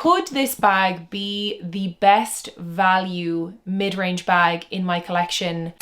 Could this bag be the best value mid-range bag in my collection?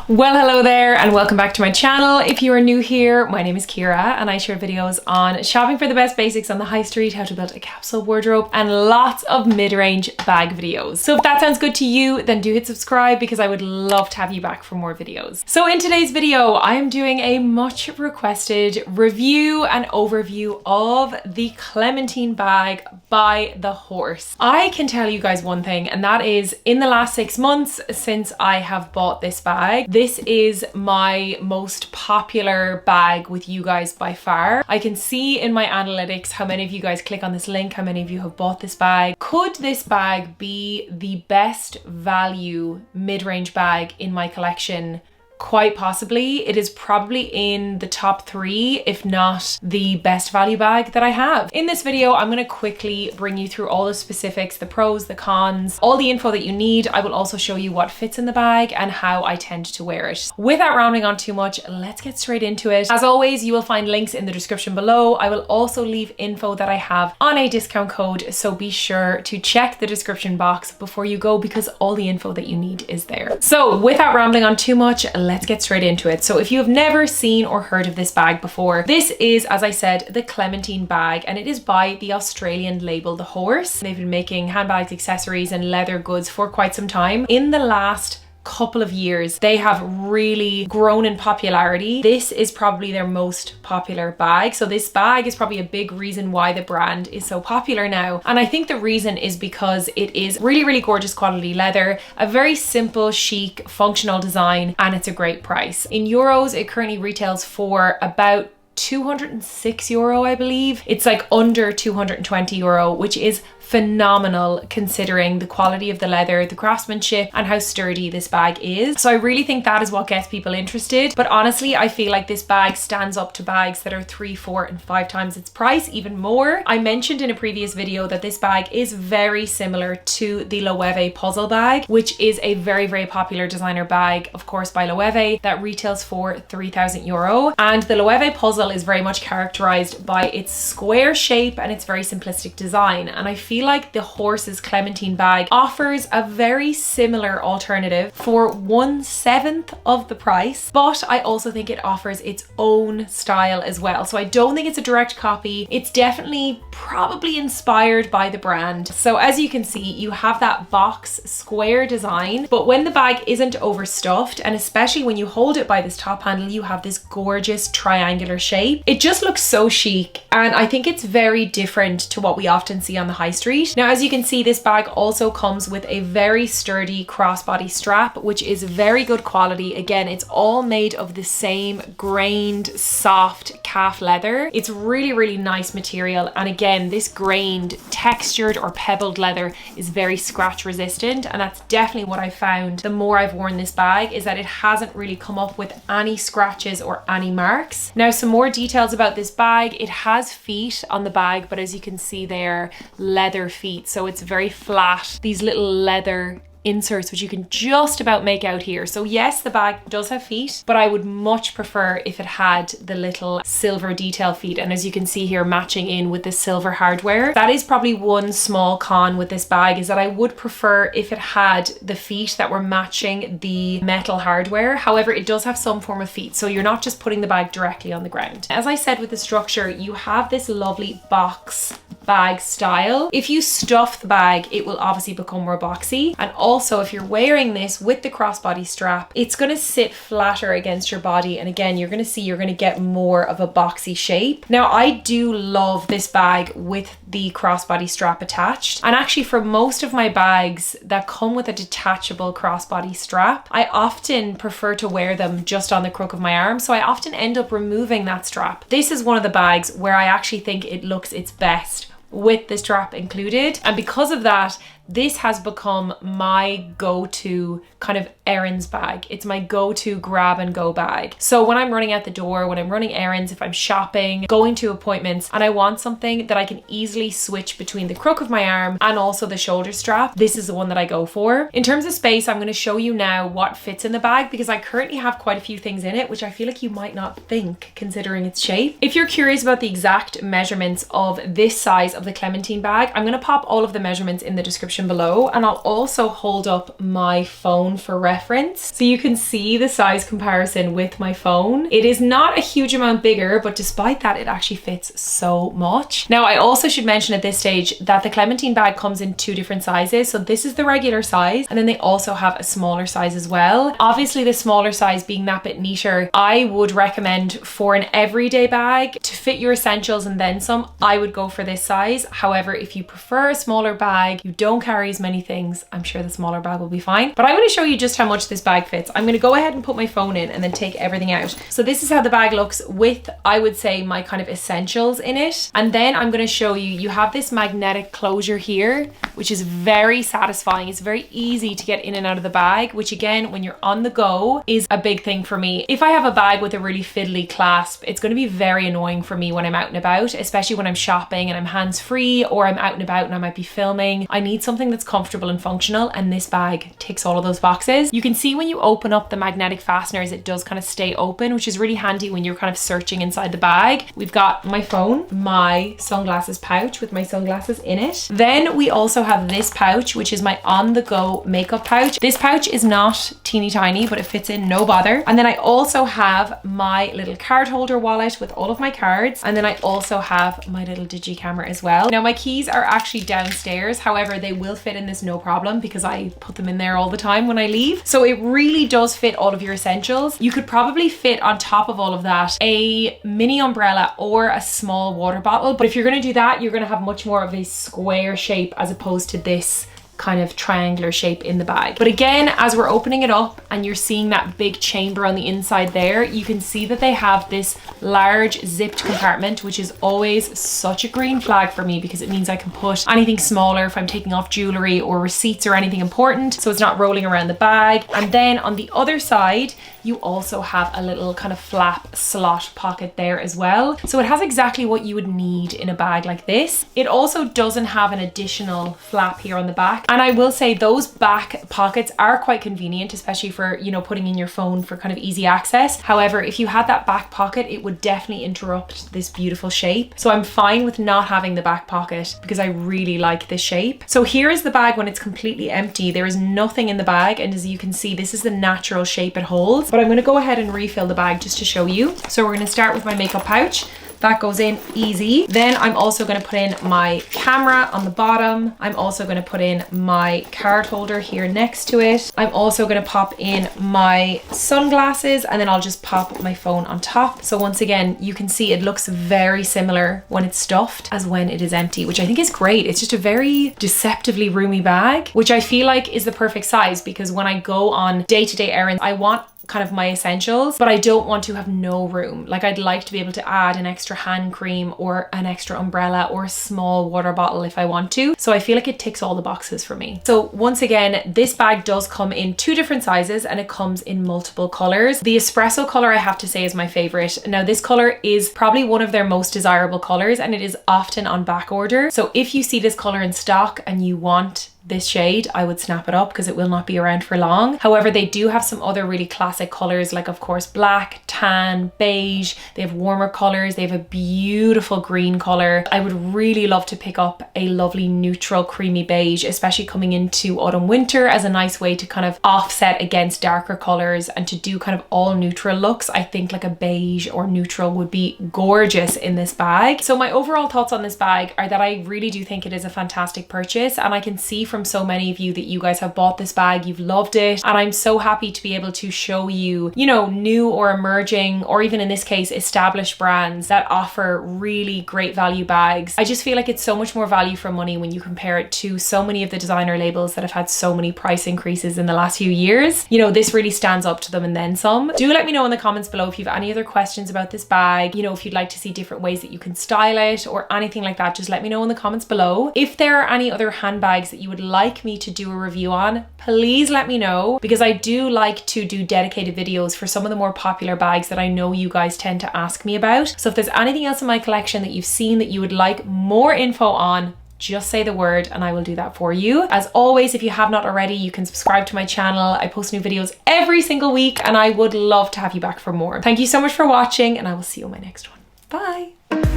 Well, hello there and welcome back to my channel. If you are new here, my name is Kira and I share videos on shopping for the best basics on the high street, how to build a capsule wardrobe, and lots of mid-range bag videos. So if that sounds good to you, then do hit subscribe because I would love to have you back for more videos. So in today's video, I am doing a much requested review and overview of the Clementine bag by The Horse. I can tell you guys one thing, and that is in the last 6 months since I have bought this bag, this is my most popular bag with you guys by far. I can see in my analytics how many of you guys click on this link, how many of you have bought this bag. Could this bag be the best value mid-range bag in my collection? Quite possibly. It is probably in the top 3, if not the best value bag that I have. In this video, I'm going to quickly bring you through all the specifics, the pros, the cons, all the info that you need. I will also show you what fits in the bag and how I tend to wear it. Without rambling on too much, let's get straight into it. As always, you will find links in the description below. I will also leave info that I have on a discount code, so be sure to check the description box before you go because all the info that you need is there. So without rambling on too much, let's get straight into it. So if you have never seen or heard of this bag before, this is, as I said, the Clementine bag, and it is by the Australian label The Horse. They've been making handbags, accessories, and leather goods for quite some time. In the last couple of years, they have really grown in popularity. This is probably their most popular bag. So this bag is probably a big reason why the brand is so popular now. And I think the reason is because it is really, really gorgeous quality leather, a very simple, chic, functional design, and it's a great price. In euros, it currently retails for about €206, I believe. It's like under €220, which is phenomenal considering the quality of the leather, the craftsmanship, and how sturdy this bag is. So I really think that is what gets people interested. But honestly, I feel like this bag stands up to bags that are 3, 4, and 5 times its price, even more. I mentioned in a previous video that this bag is very similar to the Loewe puzzle bag, which is a very, very popular designer bag, of course, by Loewe, that retails for €3,000. And the Loewe puzzle is very much characterized by its square shape and its very simplistic design. And I feel like the Horse's Clementine bag offers a very similar alternative for 1/7 of the price, but I also think it offers its own style as well. So I don't think it's a direct copy. It's definitely probably inspired by the brand. So as you can see, you have that box square design, but when the bag isn't overstuffed, and especially when you hold it by this top handle, you have this gorgeous triangular shape. It just looks so chic, and I think it's very different to what we often see on the high street. Now, as you can see, this bag also comes with a very sturdy crossbody strap, which is very good quality. Again, it's all made of the same grained, soft calf leather. It's really, really nice material. And again, this grained, textured, or pebbled leather is very scratch resistant. And that's definitely what I found the more I've worn this bag, is that it hasn't really come up with any scratches or any marks. Now, some more details about this bag. It has feet on the bag, but as you can see, they're leather feet, so it's very flat. These little leather inserts, which you can just about make out here. So yes, the bag does have feet, but I would much prefer if it had the little silver detail feet. And as you can see here, matching in with the silver hardware. That is probably one small con with this bag, is that I would prefer if it had the feet that were matching the metal hardware. However, it does have some form of feet, so you're not just putting the bag directly on the ground. As I said with the structure, you have this lovely box bag style. If you stuff the bag, it will obviously become more boxy. And also, if you're wearing this with the crossbody strap, it's going to sit flatter against your body. And again, you're going to see you're going to get more of a boxy shape. Now, I do love this bag with the crossbody strap attached. And actually, for most of my bags that come with a detachable crossbody strap, I often prefer to wear them just on the crook of my arm. So I often end up removing that strap. This is one of the bags where I actually think it looks its best with the strap included. And because of that, this has become my go-to kind of errands bag. It's my go-to grab and go bag. So when I'm running out the door, when I'm running errands, if I'm shopping, going to appointments, and I want something that I can easily switch between the crook of my arm and also the shoulder strap, this is the one that I go for. In terms of space, I'm going to show you now what fits in the bag because I currently have quite a few things in it, which I feel like you might not think considering its shape. If you're curious about the exact measurements of this size of the Clementine bag, I'm going to pop all of the measurements in the description below, and I'll also hold up my phone for reference so you can see the size comparison with my phone. It is not a huge amount bigger, but despite that, it actually fits so much. Now, I also should mention at this stage that the Clementine bag comes in two different sizes. So this is the regular size, and then they also have a smaller size as well. Obviously, the smaller size being that bit neater, I would recommend for an everyday bag to fit your essentials and then some, I would go for this size. However, if you prefer a smaller bag, you don't carry as many things, I'm sure the smaller bag will be fine. But I'm going to show you just how much this bag fits. I'm going to go ahead and put my phone in and then take everything out. So this is how the bag looks with, I would say, my kind of essentials in it. And then I'm going to show you, you have this magnetic closure here, which is very satisfying. It's very easy to get in and out of the bag, which again, when you're on the go is a big thing for me. If I have a bag with a really fiddly clasp, it's going to be very annoying for me when I'm out and about, especially when I'm shopping and I'm hands-free, or I'm out and about and I might be filming. I need something that's comfortable and functional, and this bag ticks all of those boxes. You can see when you open up the magnetic fasteners, it does kind of stay open, which is really handy when you're kind of searching inside the bag. We've got my phone, my sunglasses pouch with my sunglasses in it. Then we also have this pouch, which is my on-the-go makeup pouch. This pouch is not teeny tiny, but it fits in no bother. And then I also have my little card holder wallet with all of my cards. And then I also have my little digi camera as well. Now my keys are actually downstairs. However, they will fit in this no problem because I put them in there all the time when I leave. So it really does fit all of your essentials. You could probably fit on top of all of that a mini umbrella or a small water bottle. But if you're going to do that, you're going to have much more of a square shape as opposed to this kind of triangular shape in the bag. But again, as we're opening it up and you're seeing that big chamber on the inside there, you can see that they have this large zipped compartment, which is always such a green flag for me because it means I can put anything smaller if I'm taking off jewelry or receipts or anything important, so it's not rolling around the bag. And then on the other side, you also have a little kind of flap slot pocket there as well. So it has exactly what you would need in a bag like this. It also doesn't have an additional flap here on the back. And I will say those back pockets are quite convenient, especially for, you know, putting in your phone for kind of easy access. However, if you had that back pocket, it would definitely interrupt this beautiful shape. So I'm fine with not having the back pocket because I really like this shape. So here is the bag when it's completely empty. There is nothing in the bag. And as you can see, this is the natural shape it holds. But I'm going to go ahead and refill the bag just to show you. So we're going to start with my makeup pouch. That goes in easy. Then I'm also going to put in my camera on the bottom. I'm also going to put in my card holder here next to it. I'm also going to pop in my sunglasses, and then I'll just pop my phone on top. So once again, you can see it looks very similar when it's stuffed as when it is empty, which I think is great. It's just a very deceptively roomy bag, which I feel like is the perfect size because when I go on day-to-day errands, I want kind of my essentials, but I don't want to have no room. Like I'd like to be able to add an extra hand cream or an extra umbrella or a small water bottle if I want to. So I feel like it ticks all the boxes for me. So once again, this bag does come in two different sizes and it comes in multiple colors. The espresso color I have to say is my favorite. Now this color is probably one of their most desirable colors and it is often on back order. So if you see this color in stock and you want this shade, I would snap it up because it will not be around for long. However, they do have some other really classic colors like of course black, tan, beige. They have warmer colors. They have a beautiful green color. I would really love to pick up a lovely neutral creamy beige, especially coming into autumn winter as a nice way to kind of offset against darker colors and to do kind of all neutral looks. I think like a beige or neutral would be gorgeous in this bag. So my overall thoughts on this bag are that I really do think it is a fantastic purchase, and I can see from so many of you that you guys have bought this bag, you've loved it, and I'm so happy to be able to show you, you know, new or emerging, or even in this case established brands that offer really great value bags. I just feel like it's so much more value for money when you compare it to so many of the designer labels that have had so many price increases in the last few years. You know, this really stands up to them and then some. Do let me know in the comments below if you have any other questions about this bag, you know, if you'd like to see different ways that you can style it or anything like that. Just let me know in the comments below. If there are any other handbags that you would like me to do a review on, please let me know, because I do like to do dedicated videos for some of the more popular bags that I know you guys tend to ask me about. So if there's anything else in my collection that you've seen that you would like more info on, just say the word and I will do that for you. As always, if you have not already, you can subscribe to my channel. I post new videos every single week and I would love to have you back for more. Thank you so much for watching and I will see you in my next one. Bye.